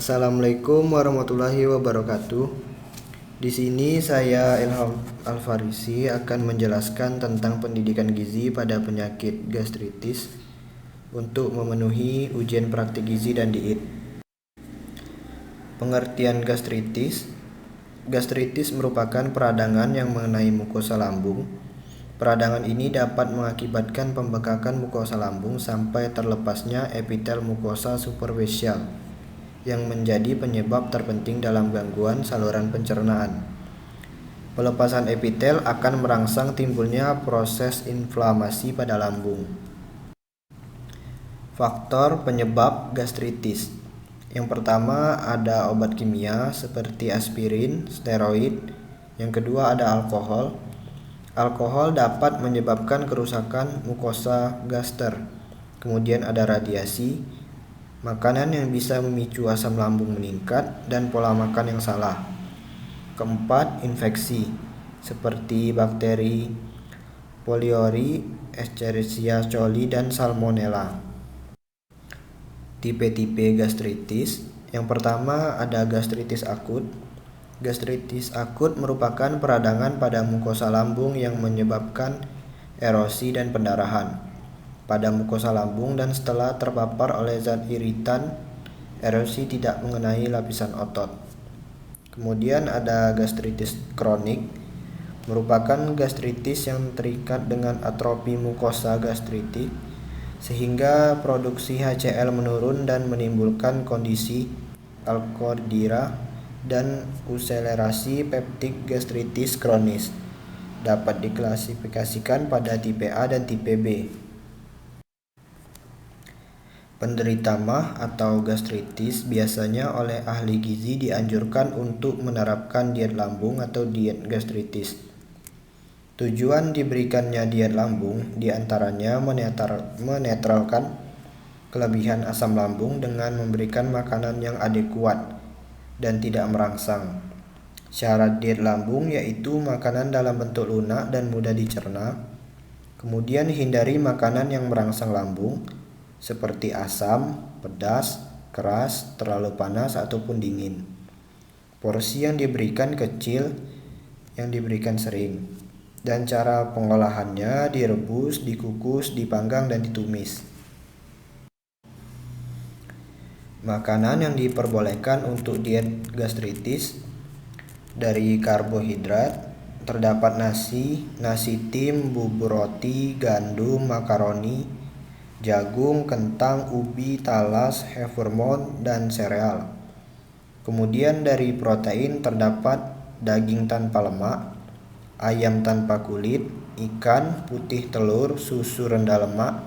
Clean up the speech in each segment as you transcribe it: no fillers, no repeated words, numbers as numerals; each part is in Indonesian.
Assalamualaikum warahmatullahi wabarakatuh. Di sini saya Ilham Alfarisi akan menjelaskan tentang pendidikan gizi pada penyakit gastritis untuk memenuhi ujian praktik gizi dan diet. Pengertian gastritis. Gastritis merupakan peradangan yang mengenai mukosa lambung. Peradangan ini dapat mengakibatkan pembekakan mukosa lambung sampai terlepasnya epitel mukosa superficial yang menjadi penyebab terpenting dalam gangguan saluran pencernaan. Pelepasan epitel akan merangsang timbulnya proses inflamasi pada lambung. Faktor penyebab gastritis. Yang pertama ada obat kimia seperti aspirin, steroid. Yang kedua ada alkohol. Alkohol dapat menyebabkan kerusakan mukosa gaster. Kemudian ada radiasi, makanan yang bisa memicu asam lambung meningkat, dan pola makan yang salah. Keempat, infeksi seperti bakteri Pylori, Escherichia coli, dan Salmonella. Tipe-tipe gastritis. Yang pertama ada gastritis akut. Gastritis akut merupakan peradangan pada mukosa lambung yang menyebabkan erosi dan pendarahan pada mukosa lambung, dan setelah terpapar oleh zat iritan, erosi tidak mengenai lapisan otot. Kemudian ada gastritis kronik, merupakan gastritis yang terikat dengan atrofi mukosa gastritis sehingga produksi HCl menurun dan menimbulkan kondisi alkaldira dan uselerasi peptik gastritis kronis. Dapat diklasifikasikan pada tipe A dan tipe B. Penderita MAH atau gastritis biasanya oleh ahli gizi dianjurkan untuk menerapkan diet lambung atau diet gastritis. Tujuan diberikannya diet lambung diantaranya menetralkan kelebihan asam lambung dengan memberikan makanan yang adekuat dan tidak merangsang. Syarat diet lambung yaitu makanan dalam bentuk lunak dan mudah dicerna. Kemudian hindari makanan yang merangsang lambung seperti asam, pedas, keras, terlalu panas ataupun dingin. Porsi yang diberikan kecil, yang diberikan sering. Dan cara pengolahannya direbus, dikukus, dipanggang, dan ditumis. Makanan yang diperbolehkan untuk diet gastritis. Dari karbohidrat terdapat nasi tim, bubur roti, gandum, makaroni, jagung, kentang, ubi, talas, hevermon, dan sereal. Kemudian dari protein terdapat daging tanpa lemak, ayam tanpa kulit, ikan, putih telur, susu rendah lemak,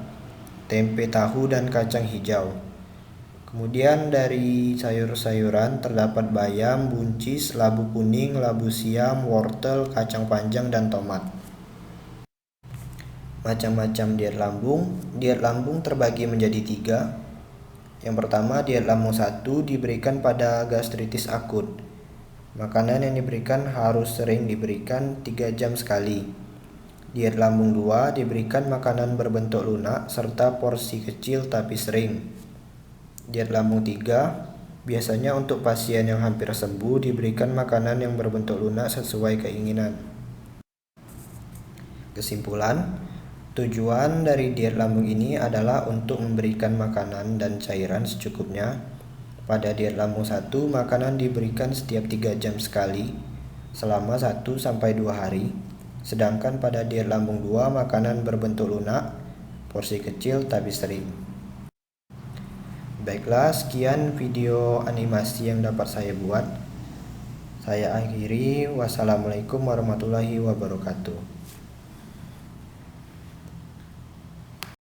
tempe tahu, dan kacang hijau. Kemudian dari sayur-sayuran terdapat bayam, buncis, labu kuning, labu siam, wortel, kacang panjang, dan tomat. Macam-macam diet lambung. Diet lambung terbagi menjadi 3. Yang pertama, diet lambung 1 diberikan pada gastritis akut. Makanan yang diberikan harus sering diberikan 3 jam sekali. Diet lambung 2 diberikan makanan berbentuk lunak serta porsi kecil tapi sering. Diet lambung 3 biasanya untuk pasien yang hampir sembuh diberikan makanan yang berbentuk lunak sesuai keinginan. Kesimpulan, tujuan dari diet lambung ini adalah untuk memberikan makanan dan cairan secukupnya. Pada diet lambung 1, makanan diberikan setiap 3 jam sekali selama 1-2 hari. Sedangkan pada diet lambung 2, makanan berbentuk lunak, porsi kecil tapi sering. Baiklah, sekian video animasi yang dapat saya buat. Saya akhiri. Wassalamualaikum warahmatullahi wabarakatuh.